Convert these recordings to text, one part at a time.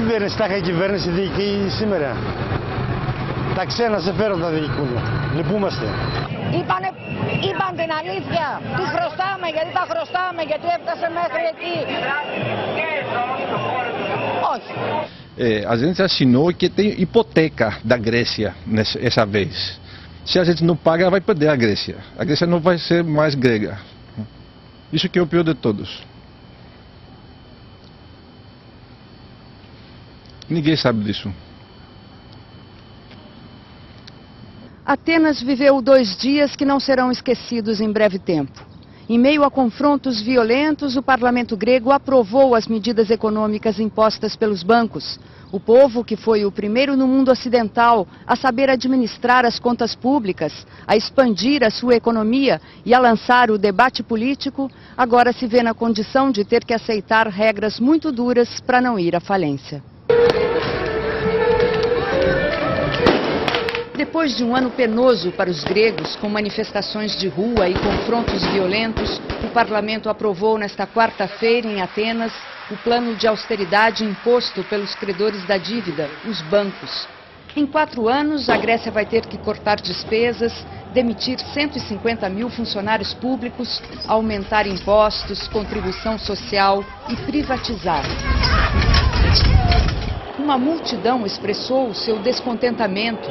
κυβέρνηση, τα η κυβέρνηση διοικεί σήμερα. Τα ξένα συμφέροντα διοικούν. Λυπούμαστε. Είπαν την αλήθεια. Τους χρωστάμε γιατί τα χρωστάμε, γιατί έφτασε μέχρι εκεί. Όχι. A gente assinou que tem hipoteca da Grécia essa vez. Se a gente não paga, vai perder a Grécia. A Grécia não vai ser mais grega. Isso que é o pior de todos. Ninguém sabe disso. Atenas viveu 2 dias que não serão esquecidos em breve tempo. Em meio a confrontos violentos, o parlamento grego aprovou as medidas econômicas impostas pelos bancos. O povo, que foi o primeiro no mundo ocidental a saber administrar as contas públicas, a expandir a sua economia e a lançar o debate político, agora se vê na condição de ter que aceitar regras muito duras para não ir à falência. Depois de um ano penoso para os gregos, com manifestações de rua e confrontos violentos, o parlamento aprovou nesta quarta-feira em Atenas o plano de austeridade imposto pelos credores da dívida, os bancos. Em 4 anos, a Grécia vai ter que cortar despesas, demitir 150 mil funcionários públicos, aumentar impostos, contribuição social e privatizar. Uma multidão expressou o seu descontentamento.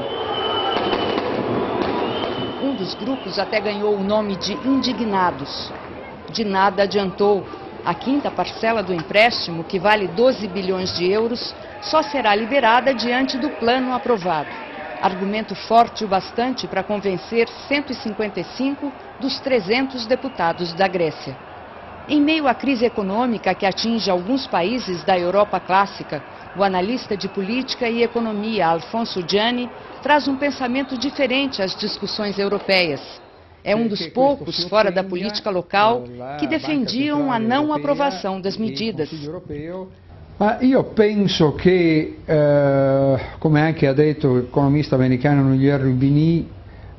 Um dos grupos até ganhou o nome de Indignados. De nada adiantou. A 5ª parcela do empréstimo, que vale 12 bilhões de euros, só será liberada diante do plano aprovado. Argumento forte o bastante para convencer 155 dos 300 deputados da Grécia. Em meio à crise econômica que atinge alguns países da Europa clássica, o analista de política e economia Alfonso Gianni traz um pensamento diferente às discussões europeias. É um dos poucos fora da política local que defendiam a não aprovação das medidas. Ma io penso che, come anche ha detto l'economista americano Nouriel Roubini,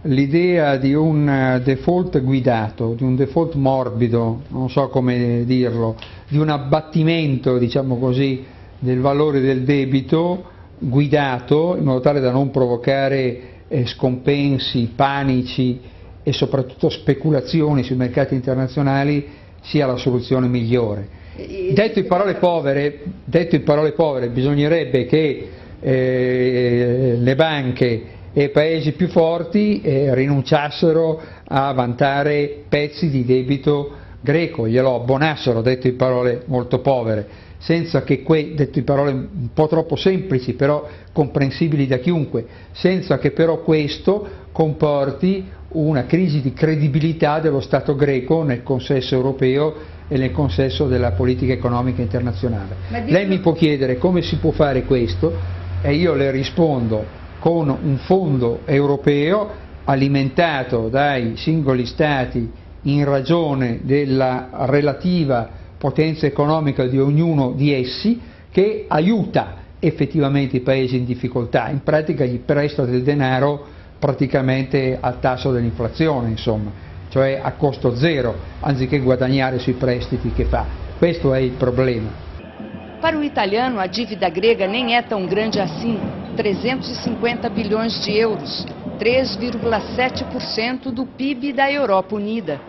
l'idea di un default guidato, di un default morbido, non so come dirlo, di un abbattimento, diciamo così, del valore del debito guidato in modo tale da non provocare scompensi, panici e soprattutto speculazioni sui mercati internazionali sia la soluzione migliore. Detto in parole povere, bisognerebbe che le banche e i paesi più forti rinunciassero a vantare pezzi di debito greco, glielo abbonassero, detto in parole molto povere, senza che, detto in parole un po' troppo semplici però comprensibili da chiunque, senza che però questo comporti una crisi di credibilità dello Stato greco nel consesso europeo e nel consesso della politica economica internazionale. Lei mi può chiedere come si può fare questo e io le rispondo con un fondo europeo alimentato dai singoli Stati in ragione della relativa potenza economica di ognuno di essi, che aiuta effettivamente i paesi in difficoltà, in pratica gli presta del denaro praticamente al tasso dell'inflazione, insomma, cioè a costo zero, anziché guadagnare sui prestiti che fa. Questo è il problema. Para o italiano, a dívida grega nem é tão grande assim, 350 bilhões de euros, 3,7% do PIB da Europa Unida.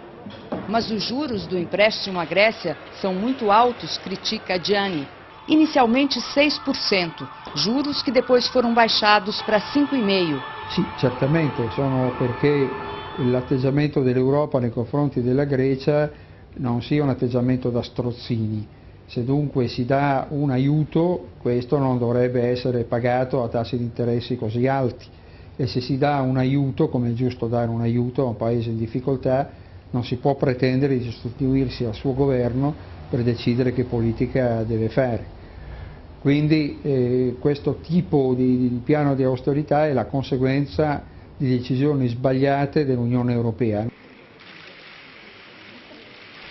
Mas os juros do empréstimo à Grécia são muito altos, critica Gianni. Inicialmente 6%, juros que depois foram baixados para 5,5%. Sì, certamente, sono perché l'atteggiamento dell'Europa nei confronti della Grecia non sia un atteggiamento da strozzini. Se dunque si dà un aiuto, questo non dovrebbe essere pagato a tassi di interessi così alti. E se si dà un aiuto, come è giusto dare un aiuto a un paese in difficoltà, non si può pretendere di sostituirsi al suo governo per decidere che politica deve fare. Quindi questo tipo di piano di austerità è la conseguenza di decisioni sbagliate dell'Unione Europea.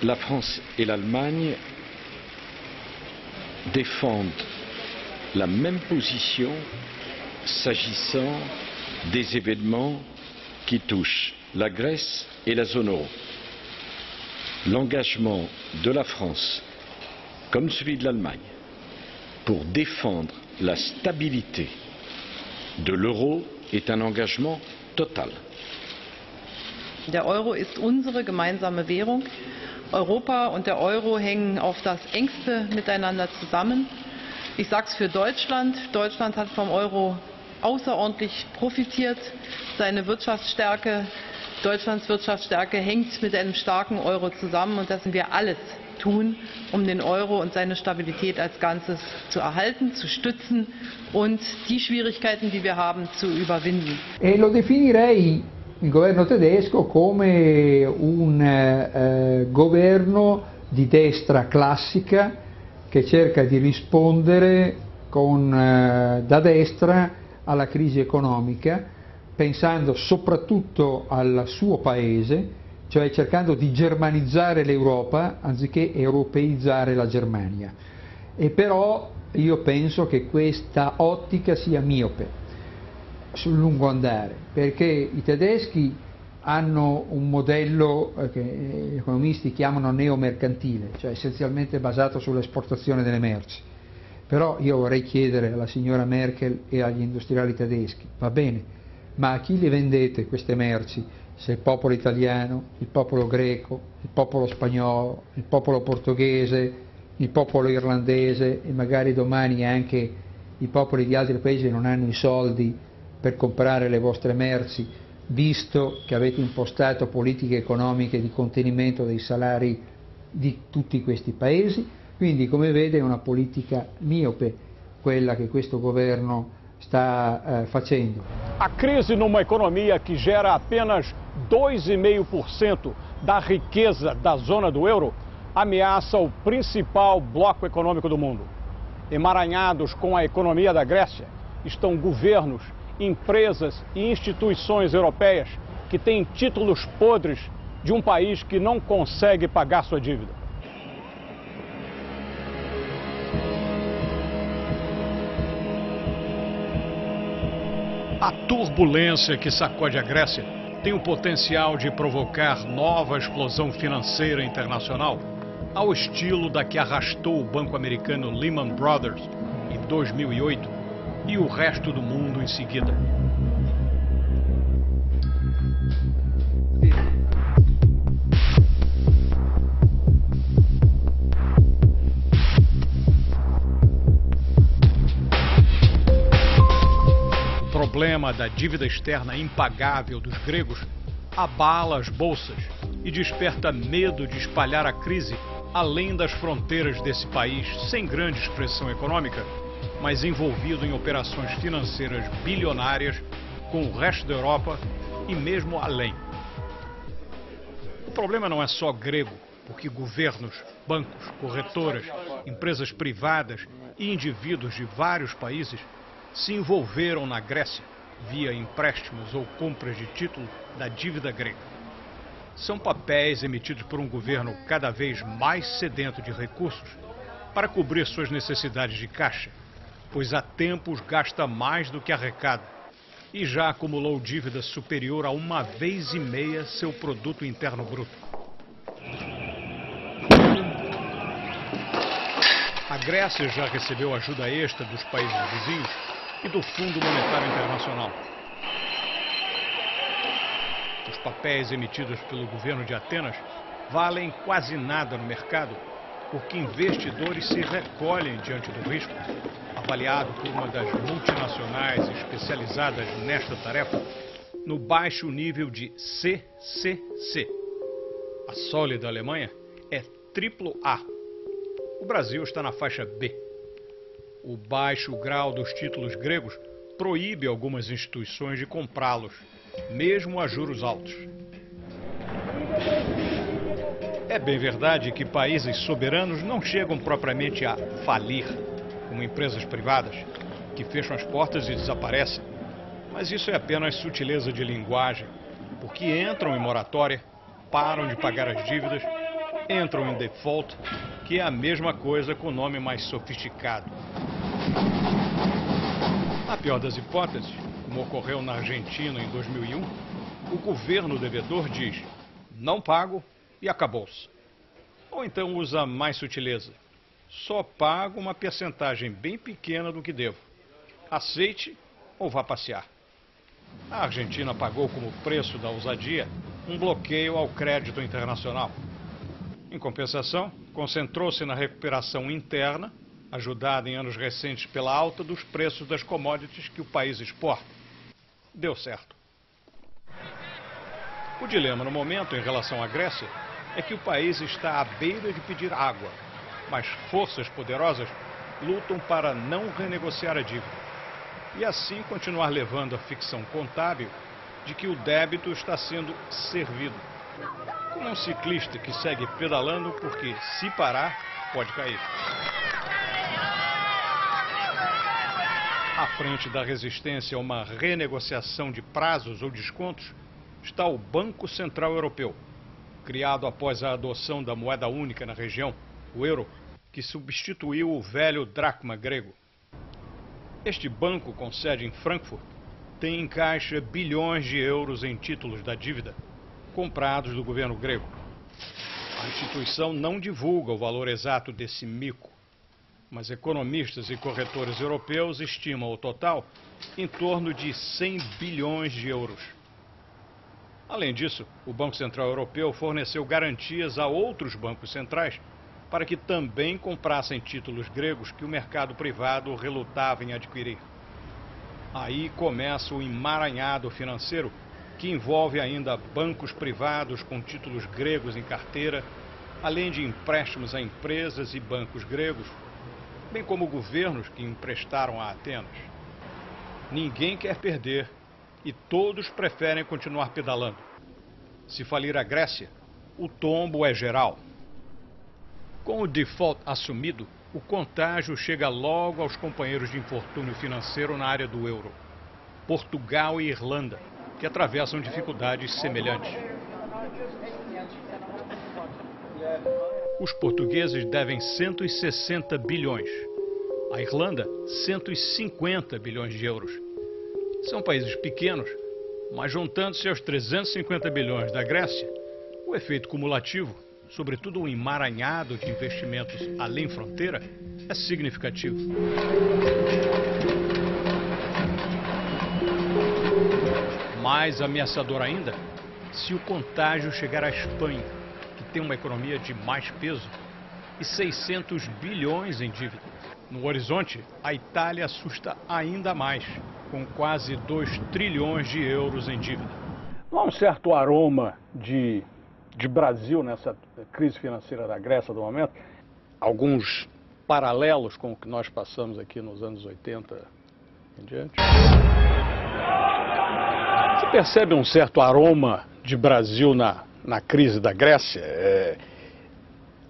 La France et l'Allemagne défendent la même position s'agissant des événements qui touchent la Grèce et la zone euro. L'engagement de la France, comme celui de l'Allemagne, pour défendre la stabilité de l'euro est un engagement total. Der Euro ist unsere gemeinsame Währung. Europa und der Euro hängen auf das Engste miteinander zusammen. Ich sage es für Deutschland. Deutschland hat vom Euro außerordentlich profitiert. Seine Wirtschaftsstärke, Deutschlands Wirtschaftsstärke hängt mit einem starken Euro zusammen. Und das müssen wir alles tun, um den Euro und seine Stabilität als Ganzes zu erhalten, zu stützen und die Schwierigkeiten, die wir haben, zu überwinden. E lo definirei il governo tedesco come un governo di destra classica che cerca di rispondere da destra alla crisi economica, pensando soprattutto al suo paese, cioè cercando di germanizzare l'Europa anziché europeizzare la Germania. E però io penso che questa ottica sia miope sul lungo andare, perché i tedeschi hanno un modello che gli economisti chiamano neomercantile, cioè essenzialmente basato sull'esportazione delle merci. Però io vorrei chiedere alla signora Merkel e agli industriali tedeschi, va bene, ma a chi le vendete queste merci? Se il popolo italiano, il popolo greco, il popolo spagnolo, il popolo portoghese, il popolo irlandese e magari domani anche i popoli di altri paesi non hanno i soldi per comprare le vostre merci, visto che avete impostato politiche economiche di contenimento dei salari di tutti questi paesi. Quindi, come vede, è una politica miope quella che questo governo sta facendo. A crise numa economia que gera apenas 2,5% da riqueza da zona do euro ameaça o principal bloco econômico do mundo. Emaranhados com a economia da Grécia estão governos, empresas e instituições europeias que têm títulos podres de um país que não consegue pagar sua dívida. A turbulência que sacode a Grécia tem o potencial de provocar nova explosão financeira internacional, ao estilo da que arrastou o banco americano Lehman Brothers em 2008 e o resto do mundo em seguida. O problema da dívida externa impagável dos gregos abala as bolsas e desperta medo de espalhar a crise além das fronteiras desse país sem grande expressão econômica, mas envolvido em operações financeiras bilionárias com o resto da Europa e mesmo além. O problema não é só grego, porque governos, bancos, corretoras, empresas privadas e indivíduos de vários países se envolveram na Grécia via empréstimos ou compras de título da dívida grega. São papéis emitidos por um governo cada vez mais sedento de recursos para cobrir suas necessidades de caixa, pois há tempos gasta mais do que arrecada e já acumulou dívida superior a 1,5 vezes seu produto interno bruto. A Grécia já recebeu ajuda extra dos países vizinhos e do Fundo Monetário Internacional. Os papéis emitidos pelo governo de Atenas valem quase nada no mercado, porque investidores se recolhem diante do risco, avaliado por uma das multinacionais especializadas nesta tarefa, no baixo nível de CCC. A sólida Alemanha é AAA. O Brasil está na faixa B. O baixo grau dos títulos gregos proíbe algumas instituições de comprá-los, mesmo a juros altos. É bem verdade que países soberanos não chegam propriamente a falir, como empresas privadas, que fecham as portas e desaparecem. Mas isso é apenas sutileza de linguagem, porque entram em moratória, param de pagar as dívidas, entram em default, que é a mesma coisa com nome mais sofisticado. Na pior das hipóteses, como ocorreu na Argentina em 2001, o governo devedor diz: não pago e acabou-se. Ou então usa mais sutileza: só pago uma percentagem bem pequena do que devo. Aceite ou vá passear. A Argentina pagou como preço da ousadia um bloqueio ao crédito internacional. Em compensação, concentrou-se na recuperação interna, ajudada em anos recentes pela alta dos preços das commodities que o país exporta. Deu certo. O dilema no momento em relação à Grécia é que o país está à beira de pedir água, mas forças poderosas lutam para não renegociar a dívida e assim continuar levando a ficção contábil de que o débito está sendo servido, como um ciclista que segue pedalando porque, se parar, pode cair. À frente da resistência a uma renegociação de prazos ou descontos está o Banco Central Europeu, criado após a adoção da moeda única na região, o euro, que substituiu o velho dracma grego. Este banco, com sede em Frankfurt, tem em caixa bilhões de euros em títulos da dívida, comprados do governo grego. A instituição não divulga o valor exato desse mico, mas economistas e corretores europeus estimam o total em torno de 100 bilhões de euros. Além disso, o Banco Central Europeu forneceu garantias a outros bancos centrais para que também comprassem títulos gregos que o mercado privado relutava em adquirir. Aí começa o emaranhado financeiro, que envolve ainda bancos privados com títulos gregos em carteira, além de empréstimos a empresas e bancos gregos, bem como governos que emprestaram a Atenas. Ninguém quer perder e todos preferem continuar pedalando. Se falir a Grécia, o tombo é geral. Com o default assumido, o contágio chega logo aos companheiros de infortúnio financeiro na área do euro, Portugal e Irlanda, que atravessam dificuldades semelhantes. Os portugueses devem 160 bilhões, a Irlanda 150 bilhões de euros. São países pequenos, mas juntando-se aos 350 bilhões da Grécia, o efeito cumulativo, sobretudo um emaranhado de investimentos além fronteira, é significativo. Mais ameaçador ainda, se o contágio chegar à Espanha, que tem uma economia de mais peso, e 600 bilhões em dívida. No horizonte, a Itália assusta ainda mais, com quase 2 trilhões de euros em dívida. Não há um certo aroma de Brasil nessa crise financeira da Grécia do momento? Alguns paralelos com o que nós passamos aqui nos anos 80 em diante. Você percebe um certo aroma de Brasil na crise da Grécia?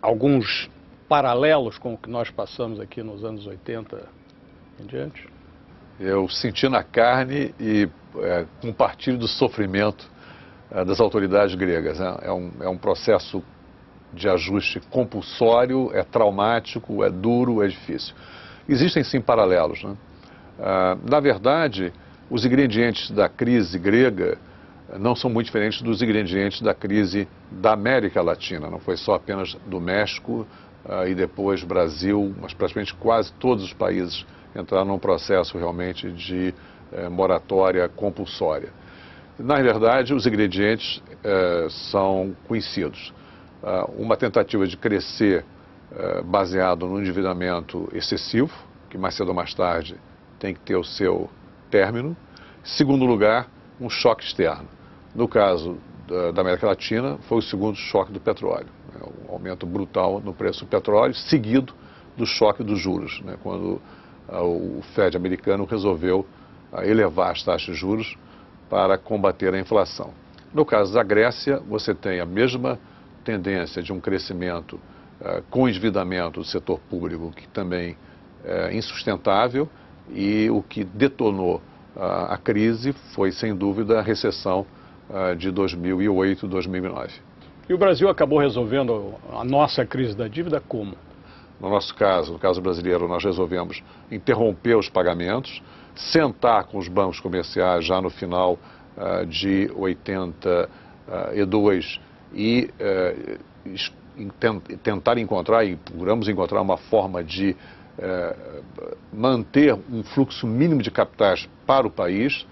Alguns paralelos com o que nós passamos aqui nos anos 80 em diante? Eu senti na carne e compartilho do sofrimento das autoridades gregas. Né? É um processo de ajuste compulsório, é traumático, é duro, é difícil. Existem sim paralelos. Né? Na verdade, os ingredientes da crise grega não são muito diferentes dos ingredientes da crise da América Latina. Não foi só apenas do México e depois Brasil, mas praticamente quase todos os países entraram num processo realmente de moratória compulsória. Na verdade, os ingredientes são conhecidos. Uma tentativa de crescer baseado no endividamento excessivo, que mais cedo ou mais tarde tem que ter o seu término. Segundo lugar, um choque externo. No caso da América Latina, foi o segundo choque do petróleo. Um aumento brutal no preço do petróleo, seguido do choque dos juros, né, quando o Fed americano resolveu elevar as taxas de juros para combater a inflação. No caso da Grécia, você tem a mesma tendência de um crescimento com endividamento do setor público, que também é insustentável, e o que detonou a crise foi, sem dúvida, a recessão de 2008, 2009. E o Brasil acabou resolvendo a nossa crise da dívida como? No nosso caso, no caso brasileiro, nós resolvemos interromper os pagamentos, sentar com os bancos comerciais já no final de 82 e tentar encontrar, e procuramos encontrar uma forma de manter um fluxo mínimo de capitais para o país.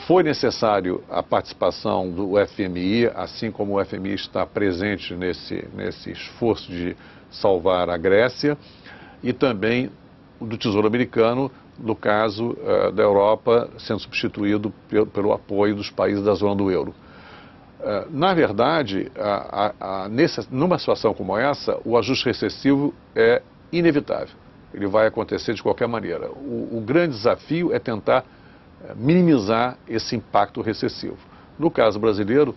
Foi necessário a participação do FMI, assim como o FMI está presente nesse esforço de salvar a Grécia, e também do Tesouro Americano, no caso da Europa, sendo substituído pelo apoio dos países da zona do euro. Na verdade, numa situação como essa, o ajuste recessivo é inevitável. Ele vai acontecer de qualquer maneira. O grande desafio é tentar minimizar esse impacto recessivo. No caso brasileiro,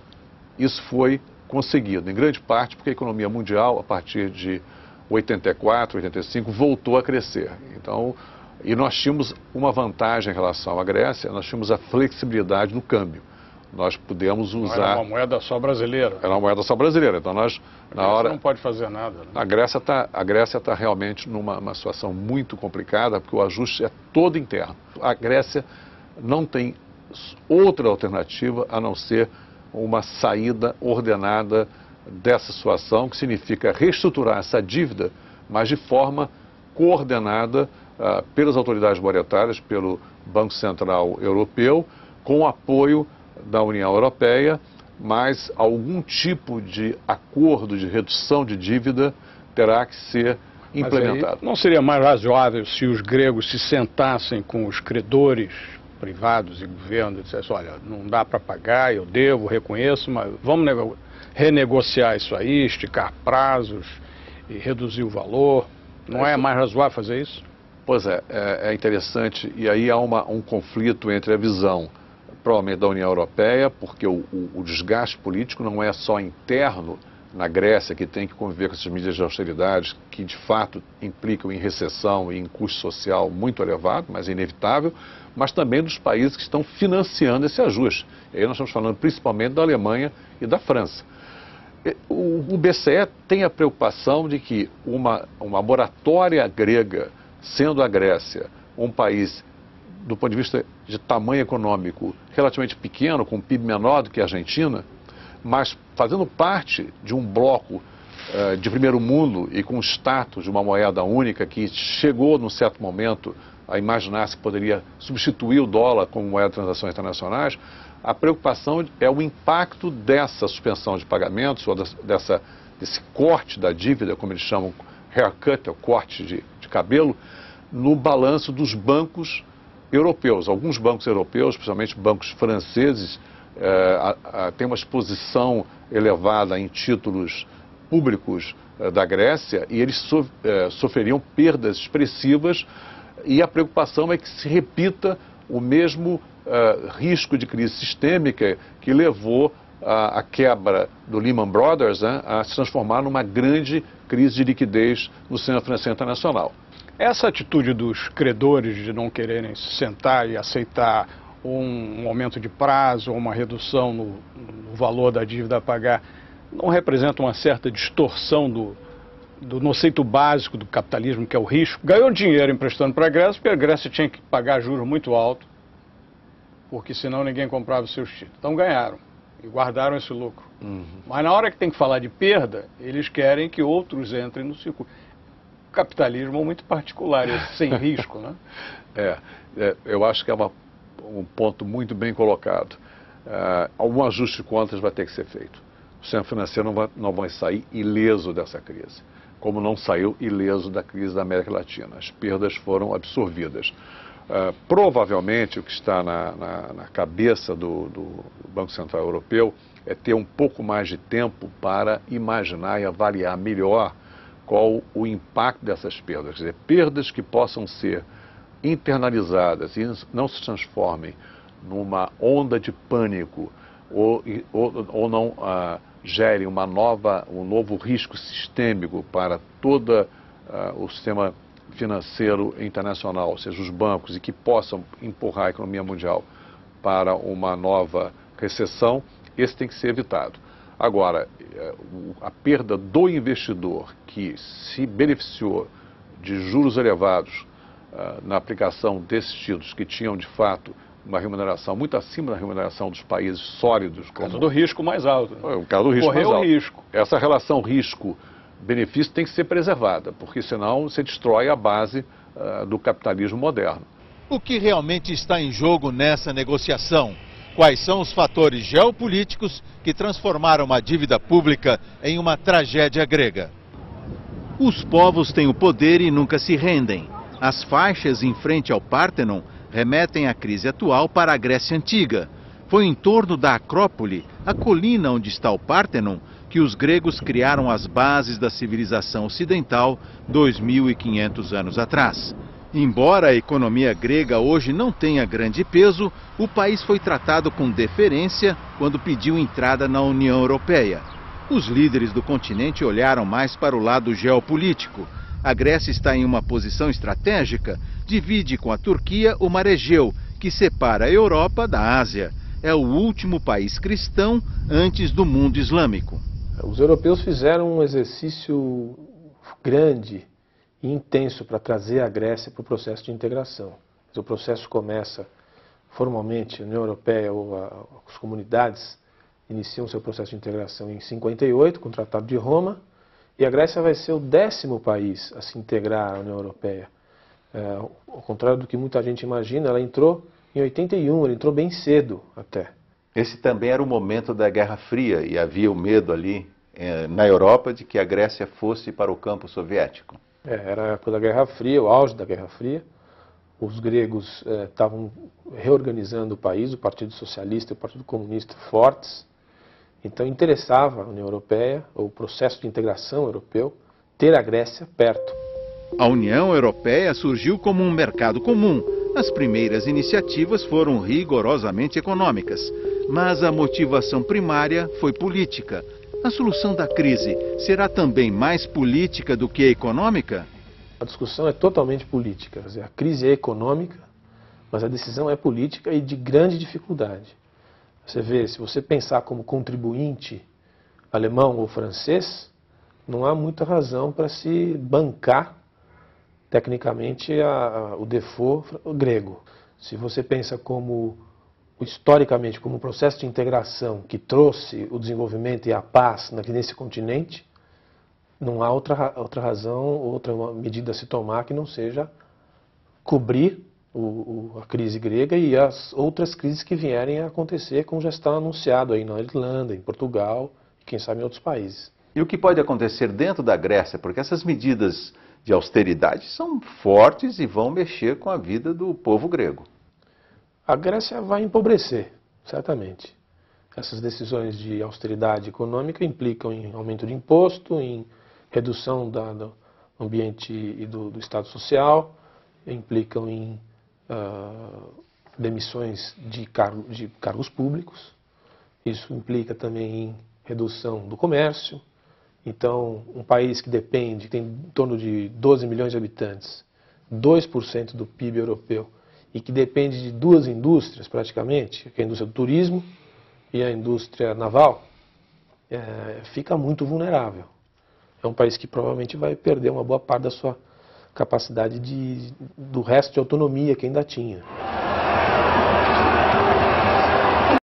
isso foi conseguido, em grande parte porque a economia mundial, a partir de 84, 85, voltou a crescer. Então, e nós tínhamos uma vantagem em relação à Grécia, nós tínhamos a flexibilidade no câmbio. Nós pudemos usar... Não era uma moeda só brasileira. Era uma moeda só brasileira. Então nós, na hora... não pode fazer nada. Né? A Grécia está realmente numa situação muito complicada, porque o ajuste é todo interno. A Grécia não tem outra alternativa a não ser uma saída ordenada dessa situação, que significa reestruturar essa dívida, mas de forma coordenada pelas autoridades monetárias, pelo Banco Central Europeu, com o apoio da União Europeia, mas algum tipo de acordo de redução de dívida terá que ser implementado. Não seria mais razoável se os gregos se sentassem com os credores privados e governo e dissessem, olha, não dá para pagar, eu devo, reconheço, mas vamos renegociar isso aí, esticar prazos e reduzir o valor? Não é mais razoável fazer isso? Pois é interessante, e aí há um conflito entre a visão provavelmente da União Europeia, porque o desgaste político não é só interno na Grécia, que tem que conviver com essas medidas de austeridade, que de fato implicam em recessão e em custo social muito elevado, mas é inevitável, mas também dos países que estão financiando esse ajuste. E aí nós estamos falando principalmente da Alemanha e da França. O BCE tem a preocupação de que uma moratória grega, sendo a Grécia um país do ponto de vista de tamanho econômico relativamente pequeno, com um PIB menor do que a Argentina, mas fazendo parte de um bloco de primeiro mundo e com o status de uma moeda única que chegou, num certo momento, a imaginar se poderia substituir o dólar como moeda de transações internacionais, a preocupação é o impacto dessa suspensão de pagamentos, ou desse corte da dívida, como eles chamam, haircut, é o corte de cabelo, no balanço dos bancos europeus. Alguns bancos europeus, principalmente bancos franceses, têm uma exposição elevada em títulos públicos da Grécia e eles sofreriam perdas expressivas, e a preocupação é que se repita o mesmo risco de crise sistêmica que levou a quebra do Lehman Brothers, né, a se transformar numa grande crise de liquidez no sistema financeiro internacional. Essa atitude dos credores de não quererem se sentar e aceitar um aumento de prazo ou uma redução no valor da dívida a pagar não representa uma certa distorção do conceito básico do capitalismo, que é o risco? Ganhou dinheiro emprestando para a Grécia, porque a Grécia tinha que pagar juros muito altos, porque senão ninguém comprava os seus títulos. Então ganharam e guardaram esse lucro. Mas na hora que tem que falar de perda, eles querem que outros entrem no circuito. O capitalismo é muito particular, sem risco, né? Eu acho que é um ponto muito bem colocado. Algum ajuste de contas vai ter que ser feito. O sistema financeiro não vai sair ileso dessa crise, como não saiu ileso da crise da América Latina. As perdas foram absorvidas. Provavelmente o que está na cabeça do Banco Central Europeu é ter um pouco mais de tempo para imaginar e avaliar melhor qual o impacto dessas perdas. Quer dizer, perdas que possam ser internalizadas e não se transformem numa onda de pânico ou não gerem um novo risco sistêmico para todo o sistema financeiro internacional, ou seja, os bancos, e que possam empurrar a economia mundial para uma nova recessão, esse tem que ser evitado. Agora, a perda do investidor que se beneficiou de juros elevados na aplicação desses títulos, que tinham, de fato, uma remuneração muito acima da remuneração dos países sólidos. Por causa do risco mais alto. Né? O caso do risco Correr mais alto. o risco. Essa relação risco-benefício tem que ser preservada, porque senão você destrói a base do capitalismo moderno. O que realmente está em jogo nessa negociação? Quais são os fatores geopolíticos que transformaram uma dívida pública em uma tragédia grega? Os povos têm o poder e nunca se rendem. As faixas em frente ao Pártenon remetem à crise atual para a Grécia Antiga. Foi em torno da Acrópole, a colina onde está o Pártenon, que os gregos criaram as bases da civilização ocidental 2.500 anos atrás. Embora a economia grega hoje não tenha grande peso, o país foi tratado com deferência quando pediu entrada na União Europeia. Os líderes do continente olharam mais para o lado geopolítico. A Grécia está em uma posição estratégica, divide com a Turquia o Mar Egeu, que separa a Europa da Ásia. É o último país cristão antes do mundo islâmico. Os europeus fizeram um exercício grande e intenso para trazer a Grécia para o processo de integração. O processo começa formalmente, a União Europeia ou as comunidades iniciam seu processo de integração em 58, com o Tratado de Roma, e a Grécia vai ser o 10º país a se integrar à União Europeia. Ao contrário do que muita gente imagina, ela entrou em 81, ela entrou bem cedo até. Esse também era o momento da Guerra Fria e havia o medo ali na Europa de que a Grécia fosse para o campo soviético. Era a época da Guerra Fria, o auge da Guerra Fria. Os gregos estavam reorganizando o país, o Partido Socialista e o Partido Comunista fortes. Então interessava a União Europeia, o processo de integração europeu, ter a Grécia perto. A União Europeia surgiu como um mercado comum. As primeiras iniciativas foram rigorosamente econômicas, mas a motivação primária foi política. A solução da crise será também mais política do que econômica? A discussão é totalmente política. Quer dizer, a crise é econômica, mas a decisão é política e de grande dificuldade. Você vê, se você pensar como contribuinte alemão ou francês, não há muita razão para se bancar tecnicamente o default grego. Se você pensa historicamente como um processo de integração que trouxe o desenvolvimento e a paz nesse continente, não há outra razão, outra medida a se tomar que não seja cobrir a crise grega e as outras crises que vierem a acontecer, como já está anunciado aí na Irlanda, em Portugal e quem sabe em outros países. E o que pode acontecer dentro da Grécia? Porque essas medidas de austeridade são fortes e vão mexer com a vida do povo grego. A Grécia vai empobrecer, certamente. Essas decisões de austeridade econômica implicam em aumento de imposto, em redução do ambiente e do Estado social, implicam em demissões de cargos públicos. Isso implica também em redução do comércio. Então, um país que tem em torno de 12 milhões de habitantes, 2% do PIB europeu, e que depende de duas indústrias praticamente, que é a indústria do turismo e a indústria naval, fica muito vulnerável. É um país que provavelmente vai perder uma boa parte da sua capacidade do resto de autonomia que ainda tinha.